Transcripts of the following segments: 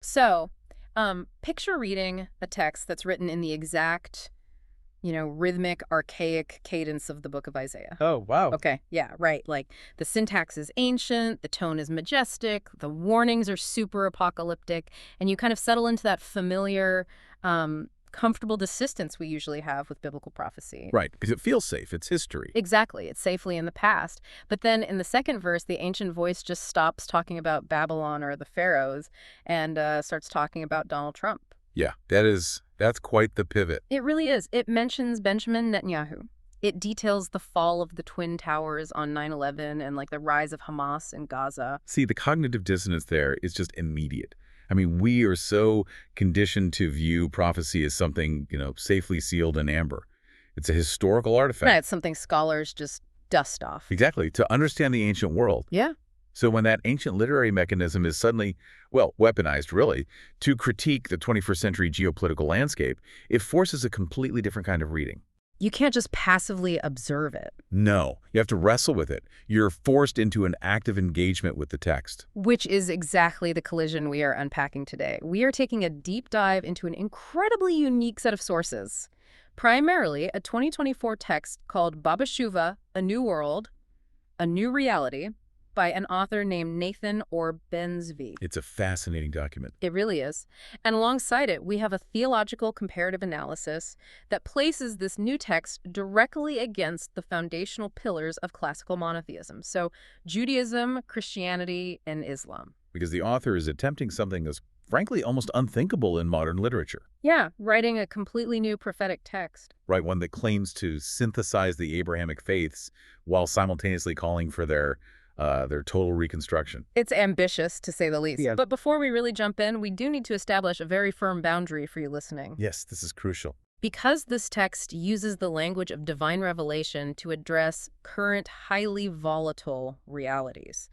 So, picture reading a text that's written in the exact, rhythmic, archaic cadence of the book of Isaiah. Oh, wow. Okay, yeah, right. Like the syntax is ancient, the tone is majestic, the warnings are super apocalyptic, and you kind of settle into that familiar, comfortable desistance we usually have with biblical prophecy. Right, because it feels safe. It's history. Exactly. It's safely in the past. But then in the second verse, the ancient voice just stops talking about Babylon or the pharaohs and starts talking about Donald Trump. Yeah, that's quite the pivot. It really is. It mentions Benjamin Netanyahu. It details the fall of the Twin Towers on 9/11 and like the rise of Hamas in Gaza. See, the cognitive dissonance there is just immediate. I mean, we are so conditioned to view prophecy as something, safely sealed in amber. It's a historical Right, artifact. it's something scholars just dust off. Exactly, to understand the ancient world. Yeah. So when that ancient literary mechanism is suddenly, well, weaponized, really, to critique the 21st century geopolitical landscape, it forces a completely different kind of reading. You can't just passively observe it. No, you have to wrestle with it. You're forced into an active engagement with the text. Which is exactly the collision we are unpacking today. We are taking a deep dive into an incredibly unique set of sources. Primarily, a 2024 text called Baba Shuva, A New World, A New Reality, by an author named Nathan or Ben-Zvi. It's a fascinating document. It really is. And alongside it, we have a theological comparative analysis that places this new text directly against the foundational pillars of classical monotheism. So Judaism, Christianity, and Islam. Because the author is attempting something that's frankly almost unthinkable in modern literature. Yeah, writing a completely new prophetic text. Right, one that claims to synthesize the Abrahamic faiths while simultaneously calling for their total reconstruction. It's ambitious, to say the least. Yeah. But before we really jump in, we do need to establish a very firm boundary for you listening. Yes, this is crucial. Because this text uses the language of divine revelation to address current, highly volatile realities.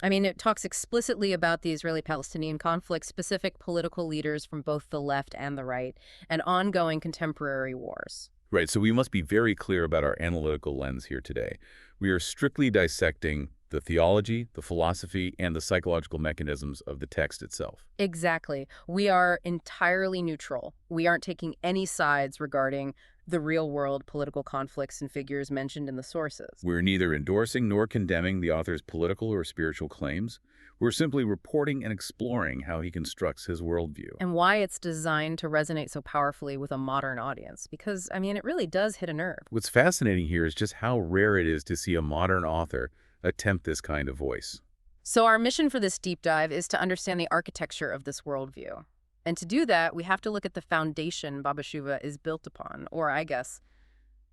I mean, it talks explicitly about the Israeli-Palestinian conflict, specific political leaders from both the left and the right, and ongoing contemporary wars. Right, so we must be very clear about our analytical lens here today. We are strictly dissecting the theology, the philosophy, and the psychological mechanisms of the text itself. Exactly. We are entirely neutral. We aren't taking any sides regarding the real-world political conflicts and figures mentioned in the sources. We're neither endorsing nor condemning the author's political or spiritual claims. We're simply reporting and exploring how he constructs his worldview. And why it's designed to resonate so powerfully with a modern audience. Because, I mean, it really does hit a nerve. What's fascinating here is just how rare it is to see a modern author attempt this kind of voice. So our mission for this deep dive is to understand the architecture of this worldview. And to do that, we have to look at the foundation Baba Shuva is built upon, or I guess,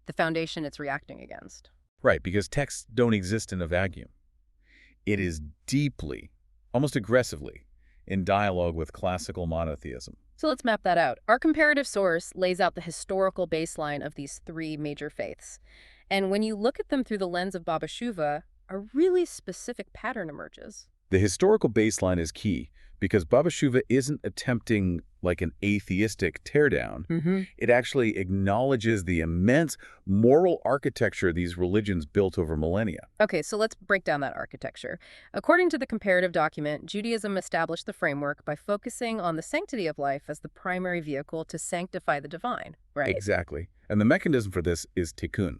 the foundation it's reacting against. Right, because texts don't exist in a vacuum. It is deeply, almost aggressively, in dialogue with classical monotheism. So let's map that out. Our comparative source lays out the historical baseline of these three major faiths. And when you look at them through the lens of Baba Shuva, a really specific pattern emerges. The historical baseline is key because Baba Shuva isn't attempting like an atheistic teardown. It actually acknowledges the immense moral architecture these religions built over millennia. Okay, so let's break down that architecture. According to the comparative document, Judaism established the framework by focusing on the sanctity of life as the primary vehicle to sanctify the divine, right? Exactly. And the mechanism for this is tikkun,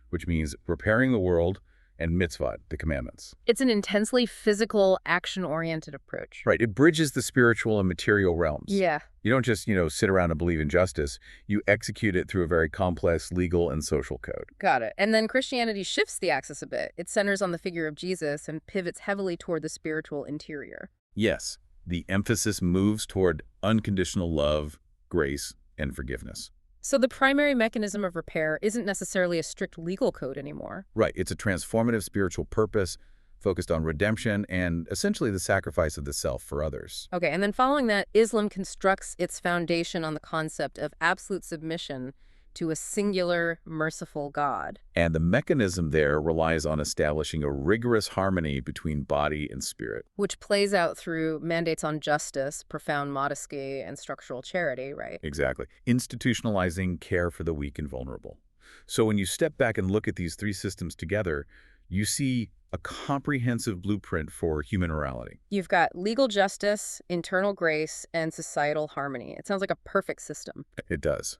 which means repairing the world, and mitzvot, the commandments. It's an intensely physical, action-oriented approach. Right. It bridges the spiritual and material realms. Yeah. You don't just, sit around and believe in justice. You execute it through a very complex legal and social code. Got it. And then Christianity shifts the axis a bit. It centers on the figure of Jesus and pivots heavily toward the spiritual interior. Yes. The emphasis moves toward unconditional love, grace, and forgiveness. So the primary mechanism of repair isn't necessarily a strict legal code anymore. Right. It's a transformative spiritual purpose focused on redemption and essentially the sacrifice of the self for others. Okay, and then following that, Islam constructs its foundation on the concept of absolute submission to a singular, merciful God. And the mechanism there relies on establishing a rigorous harmony between body and spirit. Which plays out through mandates on justice, profound modesty, and structural charity, right? Exactly. Institutionalizing care for the weak and vulnerable. So when you step back and look at these three systems together, you see a comprehensive blueprint for human morality. You've got legal justice, internal grace, and societal harmony. It sounds like a perfect system. It does.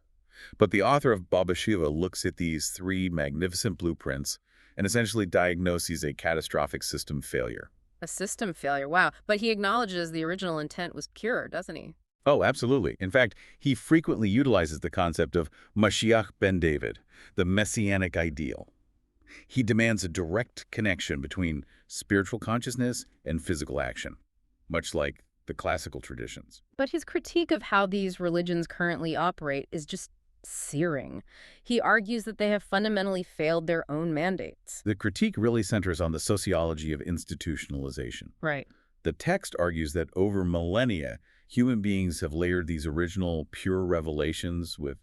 But the author of Baba Shiva looks at these three magnificent blueprints and essentially diagnoses a catastrophic system failure. A system failure, wow. But he acknowledges the original intent was pure, doesn't he? Oh, absolutely. In fact, he frequently utilizes the concept of Mashiach ben David, the messianic ideal. He demands a direct connection between spiritual consciousness and physical action, much like the classical traditions. But his critique of how these religions currently operate is just searing. He argues that they have fundamentally failed their own mandates. The critique really centers on the sociology of institutionalization. Right. The text argues that over millennia, human beings have layered these original pure revelations with,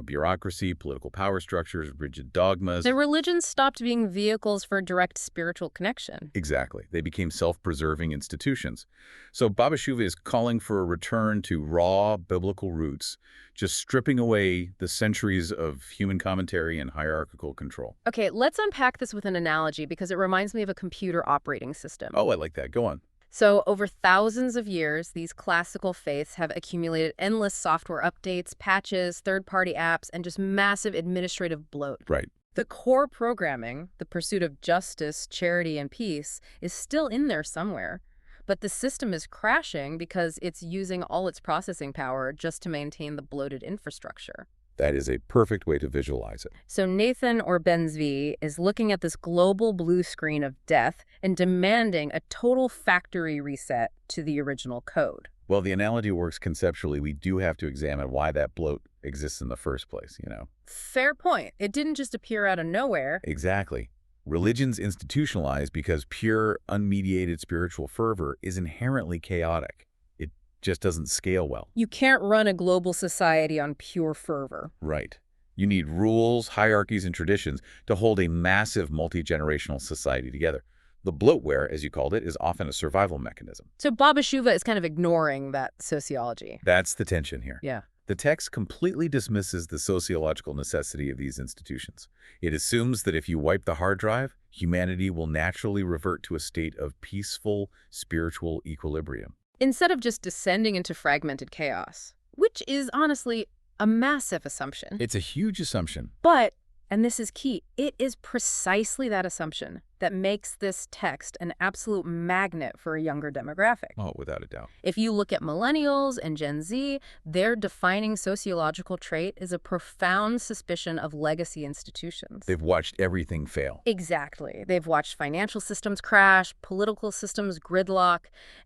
bureaucracy, political power structures, rigid dogmas. The religions stopped being vehicles for direct spiritual connection. Exactly. They became self-preserving institutions. So Baba Shiva is calling for a return to raw biblical roots, just stripping away the centuries of human commentary and hierarchical control. Okay, let's unpack this with an analogy because it reminds me of a computer operating system. Oh, I like that. Go on. So over thousands of years, these classical faiths have accumulated endless software updates, patches, third-party apps, and just massive administrative bloat. Right. The core programming, the pursuit of justice, charity, and peace, is still in there somewhere. But the system is crashing because it's using all its processing power just to maintain the bloated infrastructure. That is a perfect way to visualize it. So Nathan or Ben Zvi is looking at this global blue screen of death and demanding a total factory reset to the original code. Well, the analogy works conceptually. We do have to examine why that bloat exists in the first place, Fair point. It didn't just appear out of nowhere. Exactly. Religion's institutionalized because pure, unmediated spiritual fervor is inherently chaotic. It just doesn't scale well. You can't run a global society on pure fervor. Right. You need rules, hierarchies, and traditions to hold a massive multi-generational society together. The bloatware, as you called it, is often a survival mechanism. So Baba Shiva is kind of ignoring that sociology. That's the tension here. Yeah. The text completely dismisses the sociological necessity of these institutions. It assumes that if you wipe the hard drive, humanity will naturally revert to a state of peaceful, spiritual equilibrium. Instead of just descending into fragmented chaos, which is honestly a massive assumption. It's a huge assumption. But, and this is key, it is precisely that assumption that makes this text an absolute magnet for a younger demographic. Oh, without a doubt. If you look at millennials and Gen Z, their defining sociological trait is a profound suspicion of legacy institutions. They've watched everything fail. Exactly. They've watched financial systems crash, political systems gridlock,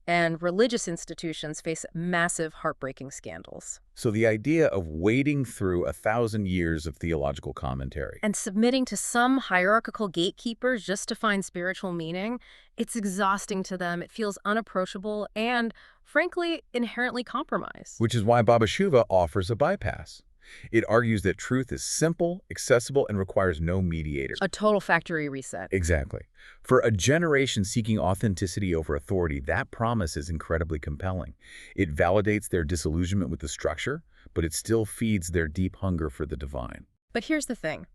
and religious institutions face massive, heartbreaking scandals. So the idea of wading through 1,000 years of theological commentary And submitting to some hierarchical gatekeepers just to find spiritual meaning, it's exhausting to them. It feels unapproachable and, frankly, inherently compromised. which is why Baba Shiva offers a bypass. It argues that truth is simple, accessible, and requires no mediator. A total factory reset. Exactly. For a generation seeking authenticity over authority, that promise is incredibly compelling. It validates their disillusionment with the structure, but it still feeds their deep hunger for the divine. But here's the thing.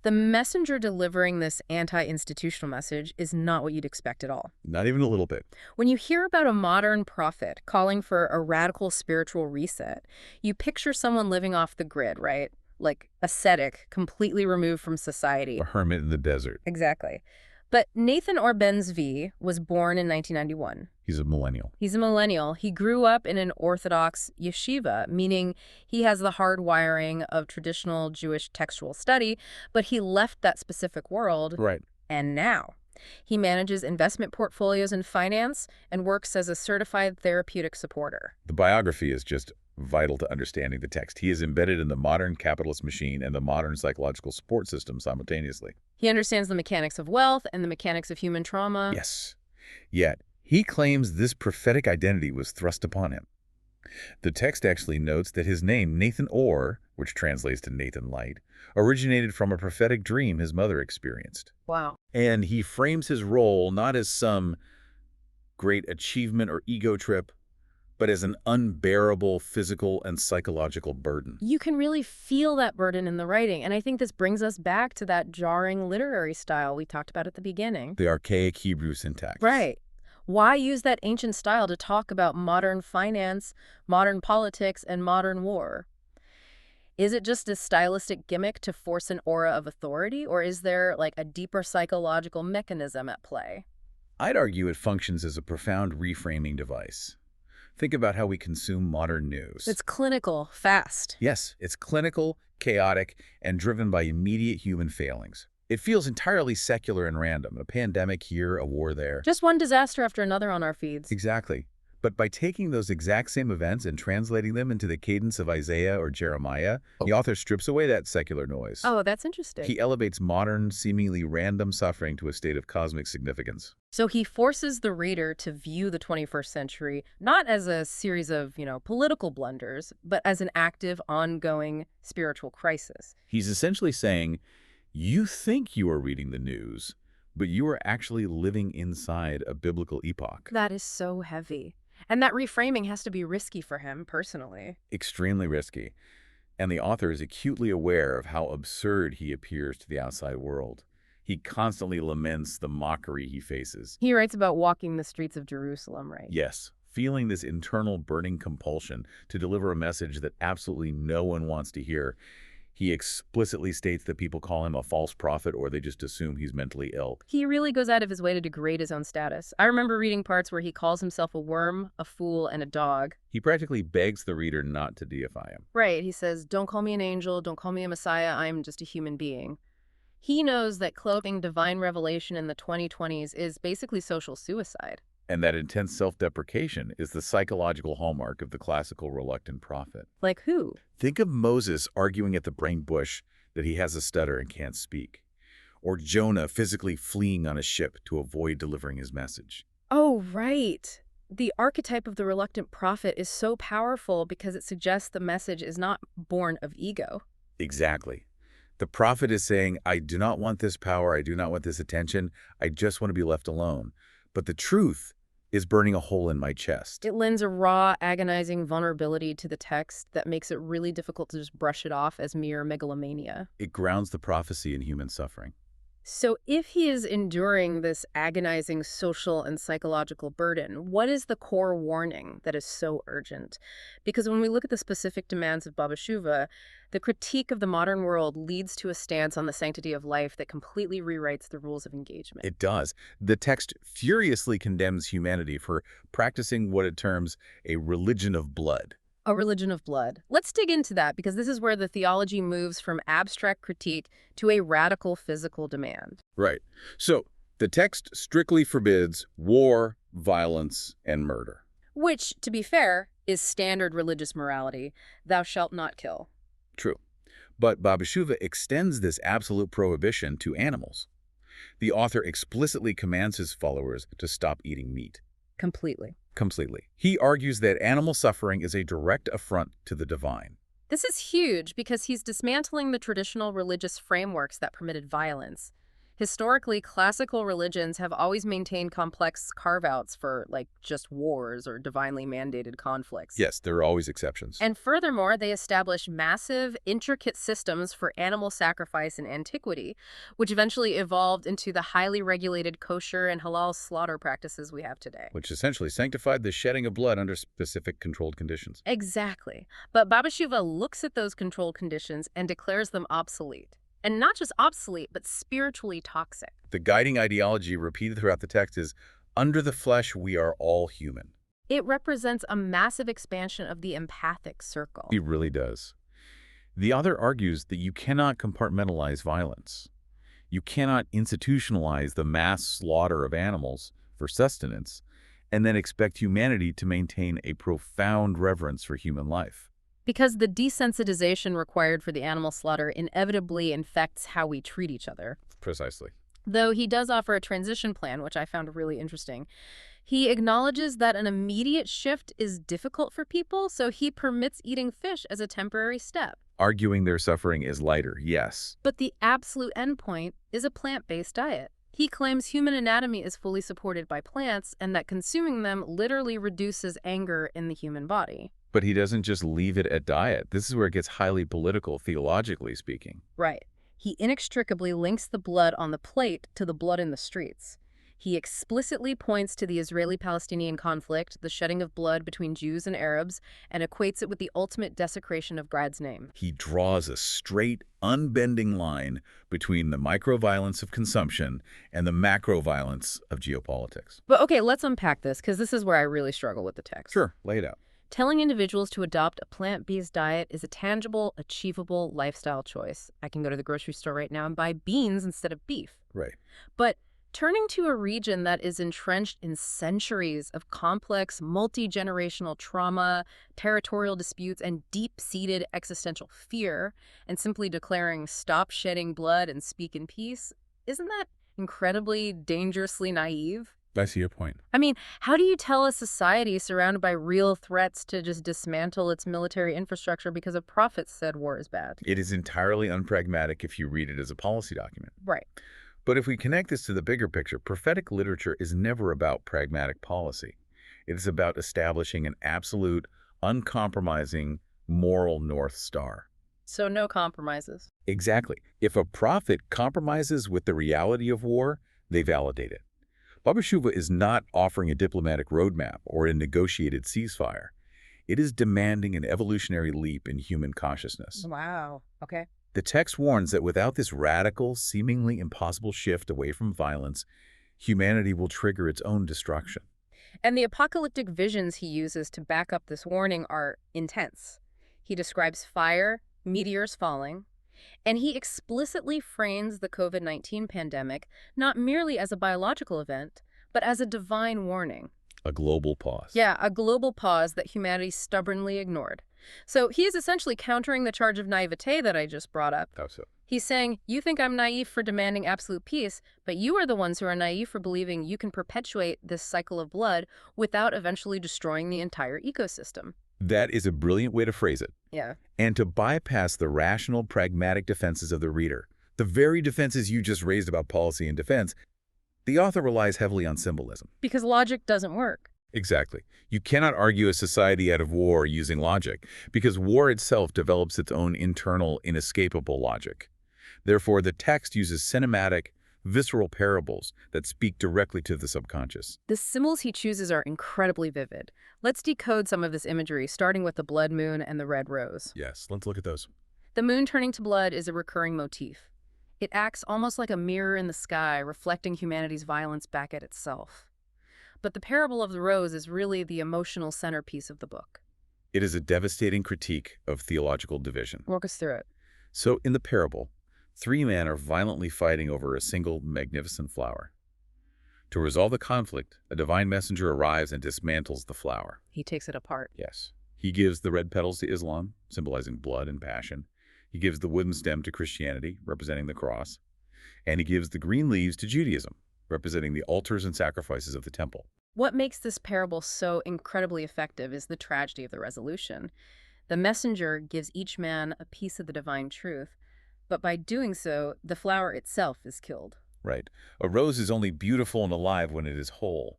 The messenger delivering this anti-institutional message is not what you'd expect at all. Not even a little bit. When you hear about a modern prophet calling for a radical spiritual reset, you picture someone living off the grid, right? Like ascetic, completely removed from society. A hermit in the desert. Exactly. But Nathan or Ben Zvi was born in 1991. He's a millennial. He's a millennial. He grew up in an Orthodox yeshiva, meaning he has the hard wiring of traditional Jewish textual study, but he left that specific world. Right. And now he manages investment portfolios in finance and works as a certified therapeutic supporter. The biography is just vital to understanding the text. He is embedded in the modern capitalist machine and the modern psychological support system simultaneously. He understands the mechanics of wealth and the mechanics of human trauma. Yes. Yet, he claims this prophetic identity was thrust upon him. The text actually notes that his name, Nathan Or, which translates to Nathan Light, originated from a prophetic dream his mother experienced. Wow. And he frames his role not as some great achievement or ego trip, but as an unbearable physical and psychological burden. You can really feel that burden in the writing, and I think this brings us back to that jarring literary style we talked about at the beginning. The archaic Hebrew syntax. Right. Why use that ancient style to talk about modern finance, modern politics, and modern war? Is it just a stylistic gimmick to force an aura of authority, or is there like a deeper psychological mechanism at play? I'd argue it functions as a profound reframing device. Think about how we consume modern news. It's clinical, fast. Yes, it's clinical, chaotic, and driven by immediate human failings. It feels entirely secular and random. A pandemic here, a war there. Just one disaster after another on our feeds. Exactly. But by taking those exact same events and translating them into the cadence of Isaiah or Jeremiah, the author strips away that secular noise. Oh, that's interesting. He elevates modern, seemingly random suffering to a state of cosmic significance. So he forces the reader to view the 21st century not as a series of, political blunders, but as an active, ongoing spiritual crisis. He's essentially saying, you think you are reading the news, but you are actually living inside a biblical epoch. That is so heavy. And that reframing has to be risky for him personally. Extremely risky. And the author is acutely aware of how absurd he appears to the outside world. He constantly laments the mockery he faces. He writes about walking the streets of Jerusalem, right? Yes, feeling this internal burning compulsion to deliver a message that absolutely no one wants to hear. He explicitly states that people call him a false prophet or they just assume he's mentally ill. He really goes out of his way to degrade his own status. I remember reading parts where he calls himself a worm, a fool, and a dog. He practically begs the reader not to deify him. Right, he says, don't call me an angel, don't call me a messiah, I'm just a human being. He knows that cloaking divine revelation in the 2020s is basically social suicide. And that intense self-deprecation is the psychological hallmark of the classical reluctant prophet. Like who? Think of Moses arguing at the burning bush that he has a stutter and can't speak. Or Jonah physically fleeing on a ship to avoid delivering his message. Oh, right. The archetype of the reluctant prophet is so powerful because it suggests the message is not born of ego. Exactly. The prophet is saying, I do not want this power, I do not want this attention, I just want to be left alone. But the truth is burning a hole in my chest. It lends a raw, agonizing vulnerability to the text that makes it really difficult to just brush it off as mere megalomania. It grounds the prophecy in human suffering. So if he is enduring this agonizing social and psychological burden, what is the core warning that is so urgent? Because when we look at the specific demands of Baba Shuva, the critique of the modern world leads to a stance on the sanctity of life that completely rewrites the rules of engagement. It does. The text furiously condemns humanity for practicing what it terms a religion of blood. A religion of blood. Let's dig into that because this is where the theology moves from abstract critique to a radical physical demand. Right. So the text strictly forbids war, violence, and murder. Which, to be fair, is standard religious morality. Thou shalt not kill. True. But Baba Shuva extends this absolute prohibition to animals. The author explicitly commands his followers to stop eating meat. Completely. He argues that animal suffering is a direct affront to the divine. This is huge because he's dismantling the traditional religious frameworks that permitted violence. Historically, classical religions have always maintained complex carve-outs for, just wars or divinely mandated conflicts. Yes, there are always exceptions. And furthermore, they establish massive, intricate systems for animal sacrifice in antiquity, which eventually evolved into the highly regulated kosher and halal slaughter practices we have today. Which essentially sanctified the shedding of blood under specific controlled conditions. Exactly. But Baba Shuva looks at those controlled conditions and declares them obsolete. And not just obsolete, but spiritually toxic. The guiding ideology repeated throughout the text is, under the flesh, we are all human. It represents a massive expansion of the empathic circle. It really does. The author argues that you cannot compartmentalize violence. You cannot institutionalize the mass slaughter of animals for sustenance and then expect humanity to maintain a profound reverence for human life. Because the desensitization required for the animal slaughter inevitably infects how we treat each other. Precisely. Though he does offer a transition plan, which I found really interesting. He acknowledges that an immediate shift is difficult for people, so he permits eating fish as a temporary step. Arguing their suffering is lighter, yes. But the absolute endpoint is a plant-based diet. He claims human anatomy is fully supported by plants and that consuming them literally reduces anger in the human body. But he doesn't just leave it at diet. This is where it gets highly political, theologically speaking. Right. He inextricably links the blood on the plate to the blood in the streets. He explicitly points to the Israeli-Palestinian conflict, the shedding of blood between Jews and Arabs, and equates it with the ultimate desecration of God's name. He draws a straight, unbending line between the micro-violence of consumption and the macro-violence of geopolitics. But okay, let's unpack this, because this is where I really struggle with the text. Sure, lay it out. Telling individuals to adopt a plant-based diet is a tangible, achievable lifestyle choice. I can go to the grocery store right now and buy beans instead of beef. Right. But turning to a region that is entrenched in centuries of complex, multi-generational trauma, territorial disputes, and deep-seated existential fear, and simply declaring stop shedding blood and speak in peace, isn't that incredibly dangerously naive? I see your point. I mean, how do you tell a society surrounded by real threats to just dismantle its military infrastructure because a prophet said war is bad? It is entirely unpragmatic if you read it as a policy document. Right. But if we connect this to the bigger picture, prophetic literature is never about pragmatic policy. It is about establishing an absolute, uncompromising moral North Star. So no compromises. Exactly. If a prophet compromises with the reality of war, they validate it. Baba Shuva is not offering a diplomatic roadmap or a negotiated ceasefire. It is demanding an evolutionary leap in human consciousness. Wow. Okay. The text warns that without this radical, seemingly impossible shift away from violence, humanity will trigger its own destruction. And the apocalyptic visions he uses to back up this warning are intense. He describes fire, meteors falling, and he explicitly frames the COVID-19 pandemic not merely as a biological event, but as a divine warning. A global pause. Yeah, a global pause that humanity stubbornly ignored. So he is essentially countering the charge of naivete that I just brought up. How so? He's saying, you think I'm naive for demanding absolute peace, but you are the ones who are naive for believing you can perpetuate this cycle of blood without eventually destroying the entire ecosystem. That is a brilliant way to phrase it. Yeah. And to bypass the rational, pragmatic defenses of the reader, the very defenses you just raised about policy and defense, the author relies heavily on symbolism. Because logic doesn't work. Exactly. You cannot argue a society out of war using logic, because war itself develops its own internal, inescapable logic. Therefore, the text uses cinematic, visceral parables that speak directly to the subconscious. The symbols he chooses are incredibly vivid. Let's decode some of this imagery, starting with the blood moon and the red rose. Yes, let's look at those. The moon turning to blood is a recurring motif. It acts almost like a mirror in the sky, reflecting humanity's violence back at itself. But the parable of the rose is really the emotional centerpiece of the book. It is a devastating critique of theological division. Walk us through it. So, in the parable, 3 men are violently fighting over a single magnificent flower. To resolve the conflict, a divine messenger arrives and dismantles the flower. He takes it apart. Yes. He gives the red petals to Islam, symbolizing blood and passion. He gives the wooden stem to Christianity, representing the cross. And he gives the green leaves to Judaism, representing the altars and sacrifices of the temple. What makes this parable so incredibly effective is the tragedy of the resolution. The messenger gives each man a piece of the divine truth, but by doing so, the flower itself is killed. Right. A rose is only beautiful and alive when it is whole.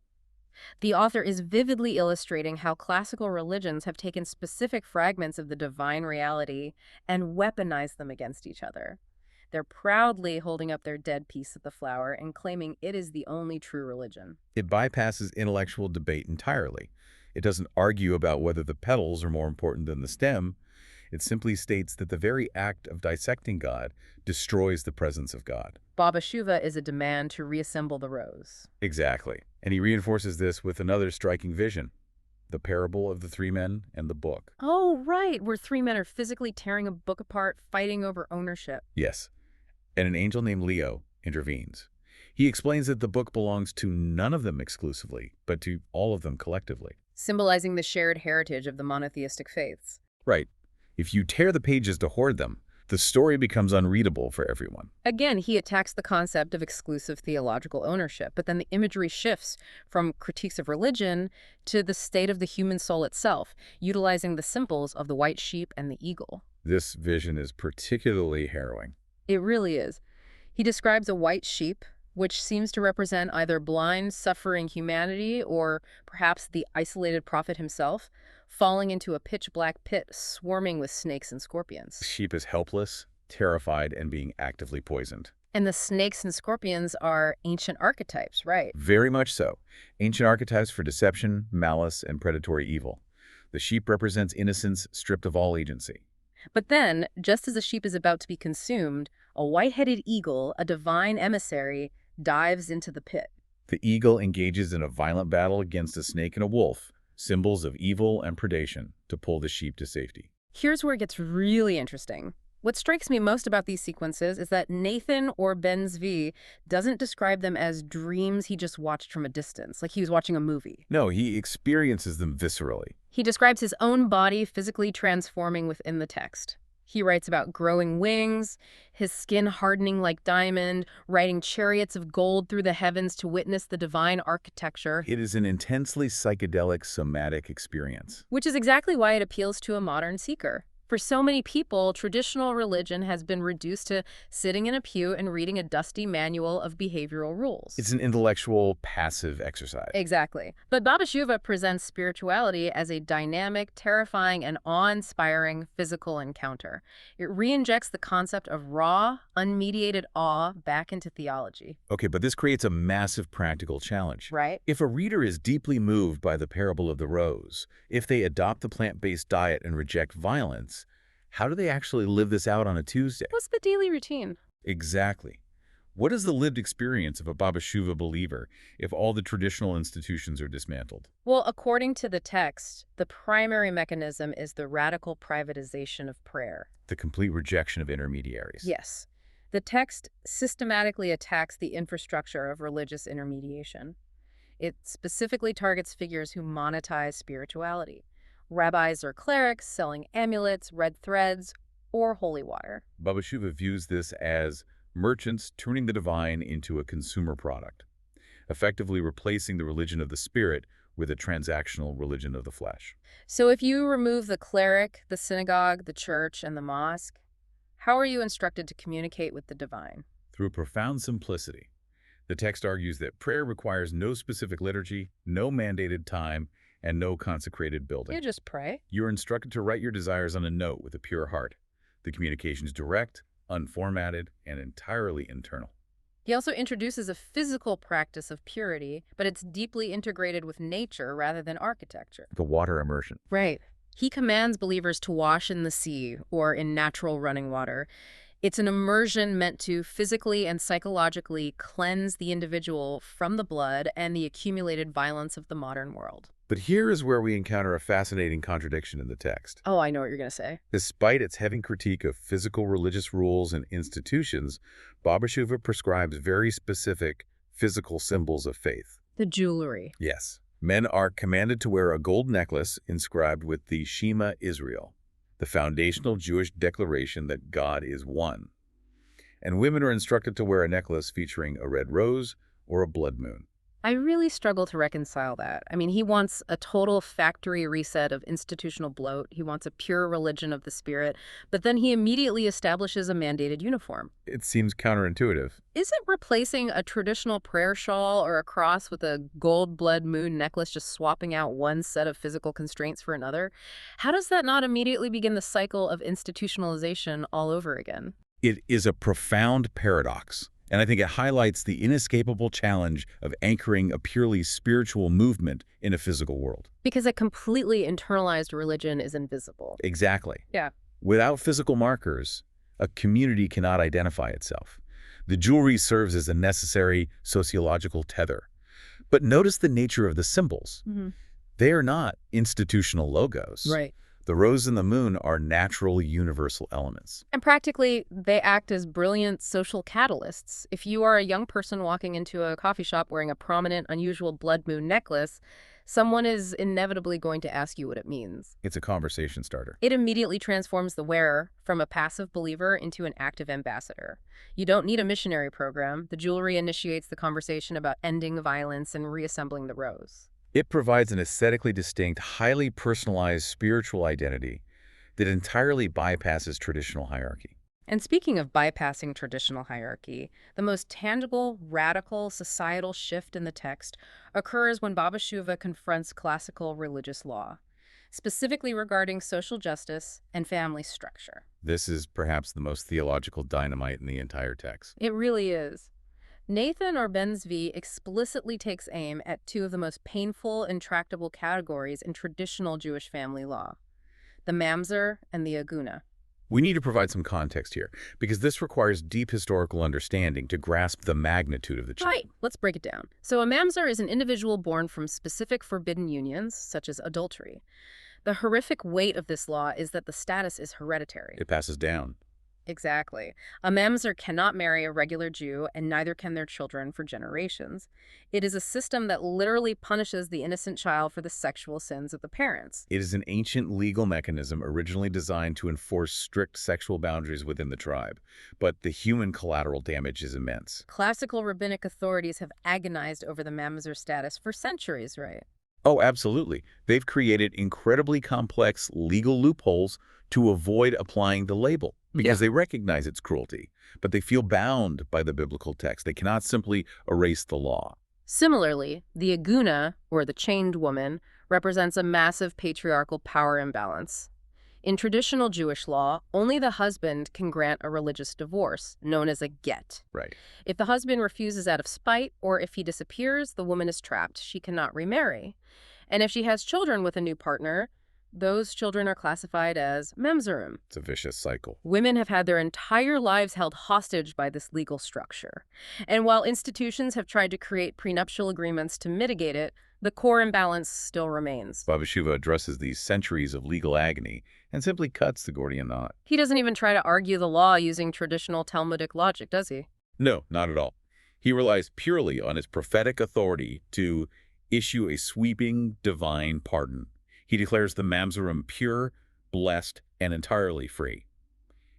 The author is vividly illustrating how classical religions have taken specific fragments of the divine reality and weaponized them against each other. They're proudly holding up their dead piece of the flower and claiming it is the only true religion. It bypasses intellectual debate entirely. It doesn't argue about whether the petals are more important than the stem. It simply states that the very act of dissecting God destroys the presence of God. Baba Shuva is a demand to reassemble the rose. Exactly. And he reinforces this with another striking vision, the parable of the 3 men and the book. Oh, right, where 3 men are physically tearing a book apart, fighting over ownership. Yes. And an angel named Leo intervenes. He explains that the book belongs to none of them exclusively, but to all of them collectively. Symbolizing the shared heritage of the monotheistic faiths. Right. If you tear the pages to hoard them, the story becomes unreadable for everyone. Again, he attacks the concept of exclusive theological ownership, but then the imagery shifts from critiques of religion to the state of the human soul itself, utilizing the symbols of the white sheep and the eagle. This vision is particularly harrowing. It really is. He describes a white sheep, which seems to represent either blind, suffering humanity or perhaps the isolated prophet himself, falling into a pitch-black pit swarming with snakes and The scorpions. sheep is helpless, terrified, and being actively poisoned. And the snakes and scorpions are ancient archetypes, right? Very much so. Ancient archetypes for deception, malice, and predatory evil. The sheep represents innocence stripped of all agency. But then, just as a sheep is about to be consumed, a white-headed eagle, a divine emissary, dives into the pit. The eagle engages in a violent battle against a snake and a wolf, symbols of evil and predation, to pull the sheep to safety. Here's where it gets really interesting. What strikes me most about these sequences is that Nathan or Ben Zvi doesn't describe them as dreams he just watched from a distance, like he was watching a movie. No, he experiences them viscerally. He describes his own body physically transforming within the text. He writes about growing wings, his skin hardening like diamond, riding chariots of gold through the heavens to witness the divine architecture, It is an intensely psychedelic somatic experience. which is exactly why it appeals to a modern seeker. For so many people, traditional religion has been reduced to sitting in a pew and reading a dusty manual of behavioral rules. It's an intellectual, passive exercise. Exactly. But Baba Shuva presents spirituality as a dynamic, terrifying, and awe-inspiring physical encounter. It re-injects the concept of raw, unmediated awe back into theology. Okay, but this creates a massive practical challenge. Right? If a reader is deeply moved by the parable of the rose, if they adopt the plant-based diet and reject violence, how do they actually live this out on a Tuesday? What's the daily routine? Exactly. What is the lived experience of a Baba Shuva believer if all the traditional institutions are dismantled? Well, according to the text, the primary mechanism is the radical privatization of prayer. The complete rejection of intermediaries. Yes. The text systematically attacks the infrastructure of religious intermediation. It specifically targets figures who monetize spirituality. Rabbis or clerics selling amulets, red threads, or holy water. Baba Shuva views this as merchants turning the divine into a consumer product, effectively replacing the religion of the spirit with a transactional religion of the flesh. So if you remove the cleric, the synagogue, the church, and the mosque, how are you instructed to communicate with the divine? Through profound simplicity, the text argues that prayer requires no specific liturgy, no mandated time, and no consecrated building. You just pray. You're instructed to write your desires on a note with a pure heart. The communication is direct, unformatted, and entirely internal. He also introduces a physical practice of purity, but it's deeply integrated with nature rather than architecture. The water immersion. Right. He commands believers to wash in the sea or in natural running water. It's an immersion meant to physically and psychologically cleanse the individual from the blood and the accumulated violence of the modern world. But here is where we encounter a fascinating contradiction in the text. Oh, I know what you're going to say. Despite its heavy critique of physical religious rules and institutions, Baba Shuva prescribes very specific physical symbols of faith. The jewelry. Yes. Men are commanded to wear a gold necklace inscribed with the Shema Israel, the foundational Jewish declaration that God is one. And women are instructed to wear a necklace featuring a red rose or a blood moon. I really struggle to reconcile that. I mean, he wants a total factory reset of institutional bloat. He wants a pure religion of the spirit, but then he immediately establishes a mandated uniform. It seems counterintuitive. Isn't replacing a traditional prayer shawl or a cross with a gold blood moon necklace just swapping out one set of physical constraints for another? How does that not immediately begin the cycle of institutionalization all over again? It is a profound paradox. And I think it highlights the inescapable challenge of anchoring a purely spiritual movement in a physical world. Because a completely internalized religion is invisible. Exactly. Yeah. Without physical markers, a community cannot identify itself. The jewelry serves as a necessary sociological tether. But notice the nature of the symbols. They are not institutional logos. Right. The rose and the moon are natural, universal elements. And practically, they act as brilliant social catalysts. If you are a young person walking into a coffee shop wearing a prominent, unusual blood moon necklace, someone is inevitably going to ask you what it means. It's a conversation starter. It immediately transforms the wearer from a passive believer into an active ambassador. You don't need a missionary program. The jewelry initiates the conversation about ending violence and reassembling the rose. It provides an aesthetically distinct, highly personalized spiritual identity that entirely bypasses traditional hierarchy. And speaking of bypassing traditional hierarchy, the most tangible, radical societal shift in the text occurs when Baba Shuva confronts classical religious law, specifically regarding social justice and family structure. This is perhaps the most theological dynamite in the entire text. It really is. Nathan or Benzvi explicitly takes aim at two of the most painful and tractable categories in traditional Jewish family law, the mamzer and the aguna. We need to provide some context here, because this requires deep historical understanding to grasp the magnitude of the change. Right. Let's break it down. So a mamzer is an individual born from specific forbidden unions, such as adultery. The horrific weight of this law is that the status is hereditary. It passes down. Exactly. A mamzer cannot marry a regular Jew, and neither can their children for generations. It is a system that literally punishes the innocent child for the sexual sins of the parents. It is an ancient legal mechanism originally designed to enforce strict sexual boundaries within the tribe, but the human collateral damage is immense. Classical rabbinic authorities have agonized over the mamzer status for centuries, right? Oh, absolutely. They've created incredibly complex legal loopholes to avoid applying the label because they recognize its cruelty, but they feel bound by the biblical text. They cannot simply erase the law. Similarly, the aguna, or the chained woman, represents a massive patriarchal power imbalance. In traditional Jewish law, only the husband can grant a religious divorce, known as a get. Right. If the husband refuses out of spite, or if he disappears, the woman is trapped. She cannot remarry. And if she has children with a new partner, those children are classified as mamzerim. It's a vicious cycle. Women have had their entire lives held hostage by this legal structure. And while institutions have tried to create prenuptial agreements to mitigate it, the core imbalance still remains. Baba Shuva addresses these centuries of legal agony and simply cuts the Gordian knot. He doesn't even try to argue the law using traditional Talmudic logic, does he? No, not at all. He relies purely on his prophetic authority to issue a sweeping divine pardon. He declares the mamzerim pure, blessed, and entirely free.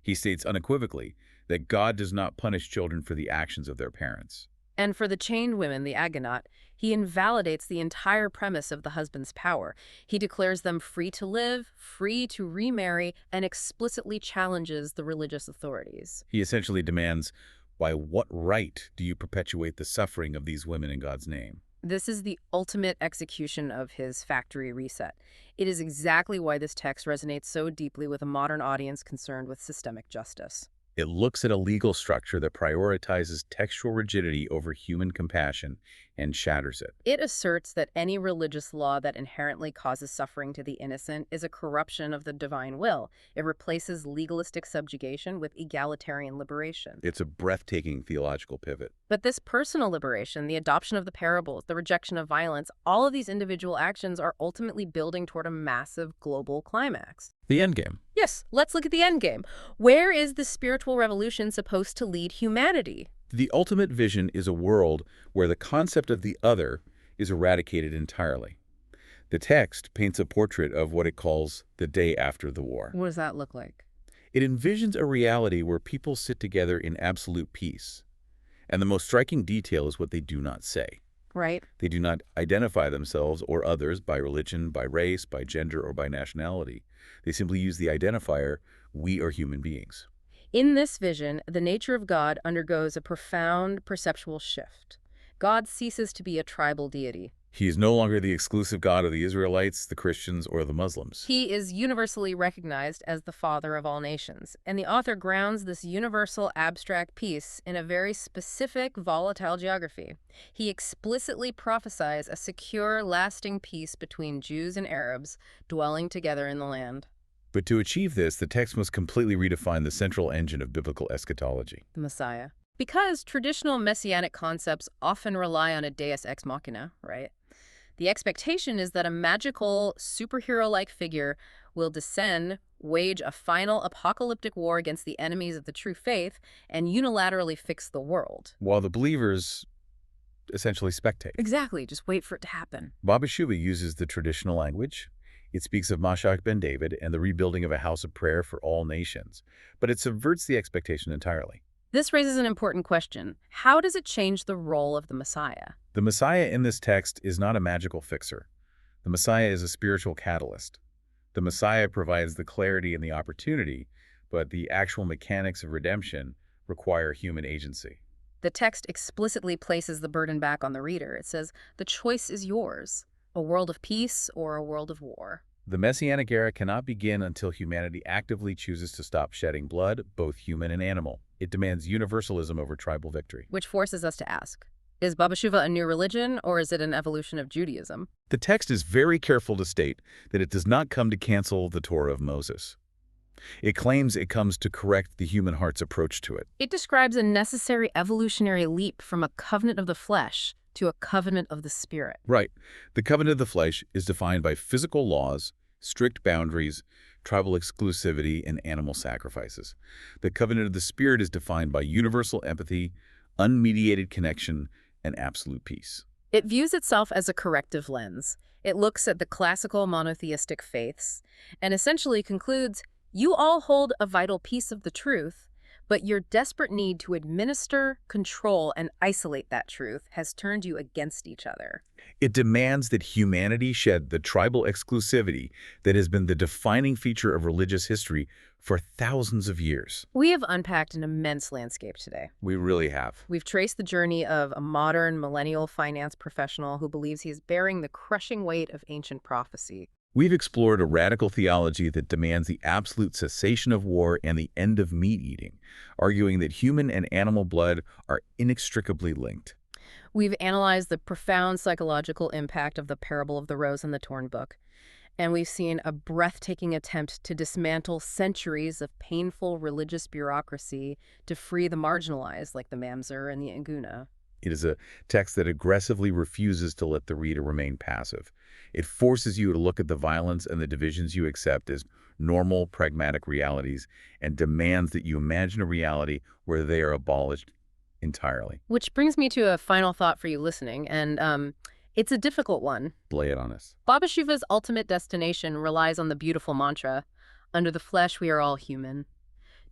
He states unequivocally that God does not punish children for the actions of their parents. And for the chained women, the agonot, he invalidates the entire premise of the husband's power. He declares them free to live, free to remarry, and explicitly challenges the religious authorities. He essentially demands, by what right do you perpetuate the suffering of these women in God's name? This is the ultimate execution of his factory reset. It is exactly why this text resonates so deeply with a modern audience concerned with systemic justice. It looks at a legal structure that prioritizes textual rigidity over human compassion and shatters it. It asserts that any religious law that inherently causes suffering to the innocent is a corruption of the divine will. It replaces legalistic subjugation with egalitarian liberation. It's a breathtaking theological pivot. But this personal liberation, the adoption of the parables, the rejection of violence, all of these individual actions are ultimately building toward a massive global climax. The endgame. Yes, let's look at the endgame. Where is the spiritual revolution supposed to lead humanity? The ultimate vision is a world where the concept of the other is eradicated entirely. The text paints a portrait of what it calls the day after the war. What does that look like? It envisions a reality where people sit together in absolute peace. And the most striking detail is what they do not say. Right. They do not identify themselves or others by religion, by race, by gender, or by nationality. They simply use the identifier, we are human beings. In this vision, the nature of God undergoes a profound perceptual shift. God ceases to be a tribal deity. He is no longer the exclusive God of the Israelites, the Christians, or the Muslims. He is universally recognized as the Father of all nations, and the author grounds this universal abstract peace in a very specific, volatile geography. He explicitly prophesies a secure, lasting peace between Jews and Arabs dwelling together in the land. But to achieve this, the text must completely redefine the central engine of biblical eschatology. The Messiah. Because traditional messianic concepts often rely on a deus ex machina, right? The expectation is that a magical, superhero-like figure will descend, wage a final apocalyptic war against the enemies of the true faith, and unilaterally fix the world. While the believers essentially spectate. Exactly, just wait for it to happen. Baba Shuba uses the traditional language. It speaks of Mashiach ben David and the rebuilding of a house of prayer for all nations, but it subverts the expectation entirely. This raises an important question. How does it change the role of the Messiah? The Messiah in this text is not a magical fixer. The Messiah is a spiritual catalyst. The Messiah provides the clarity and the opportunity but the actual mechanics of redemption require human agency. The text explicitly places the burden back on the reader. It says, the choice is yours, a world of peace or a world of war. The Messianic era cannot begin until humanity actively chooses to stop shedding blood, both human and animal. It demands universalism over tribal victory. Which forces us to ask, is Baba Shuva a new religion, or is it an evolution of Judaism? The text is very careful to state that it does not come to cancel the Torah of Moses. It claims it comes to correct the human heart's approach to it. It describes a necessary evolutionary leap from a covenant of the flesh to a covenant of the spirit. Right. The covenant of the flesh is defined by physical laws, strict boundaries, tribal exclusivity, and animal sacrifices. The covenant of the spirit is defined by universal empathy, unmediated connection, and absolute peace. It views itself as a corrective lens. It looks at the classical monotheistic faiths and essentially concludes, you all hold a vital piece of the truth, but your desperate need to administer, control, and isolate that truth has turned you against each other. It demands that humanity shed the tribal exclusivity that has been the defining feature of religious history for thousands of years. We have unpacked an immense landscape today. We really have. We've traced the journey of a modern millennial finance professional who believes he is bearing the crushing weight of ancient prophecy. We've explored a radical theology that demands the absolute cessation of war and the end of meat eating, arguing that human and animal blood are inextricably linked. We've analyzed the profound psychological impact of the parable of the rose and the torn book, and we've seen a breathtaking attempt to dismantle centuries of painful religious bureaucracy to free the marginalized like the Mamzer and the Anguna. It is a text that aggressively refuses to let the reader remain passive. It forces you to look at the violence and the divisions you accept as normal, pragmatic realities and demands that you imagine a reality where they are abolished entirely. Which brings me to a final thought for you listening, and it's a difficult one. Lay it on us. Baba Shuva's ultimate destination relies on the beautiful mantra, under the flesh we are all human.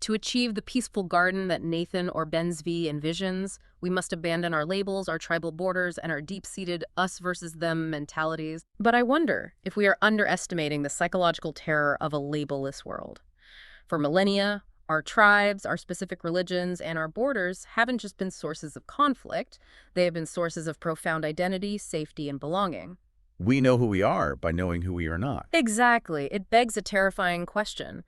To achieve the peaceful garden that Nathan or Ben Zvi envisions, we must abandon our labels, our tribal borders, and our deep-seated us versus them mentalities. But I wonder if we are underestimating the psychological terror of a labelless world. For millennia, our tribes, our specific religions, and our borders haven't just been sources of conflict. They have been sources of profound identity, safety, and belonging. We know who we are by knowing who we are not. Exactly. It begs a terrifying question.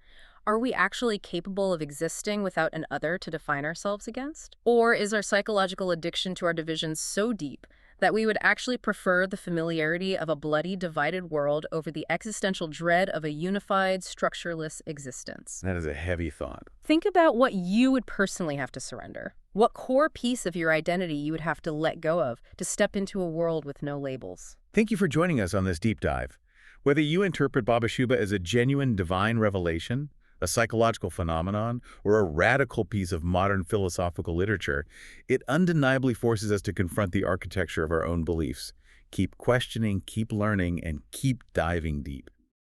Are we actually capable of existing without an other to define ourselves against? Or is our psychological addiction to our divisions so deep that we would actually prefer the familiarity of a bloody, divided world over the existential dread of a unified, structureless existence? That is a heavy thought. Think about what you would personally have to surrender. What core piece of your identity you would have to let go of to step into a world with no labels. Thank you for joining us on this deep dive. Whether you interpret Baba Shuba as a genuine divine revelation, a psychological phenomenon, or a radical piece of modern philosophical literature, it undeniably forces us to confront the architecture of our own beliefs. Keep questioning, keep learning, and keep diving deep.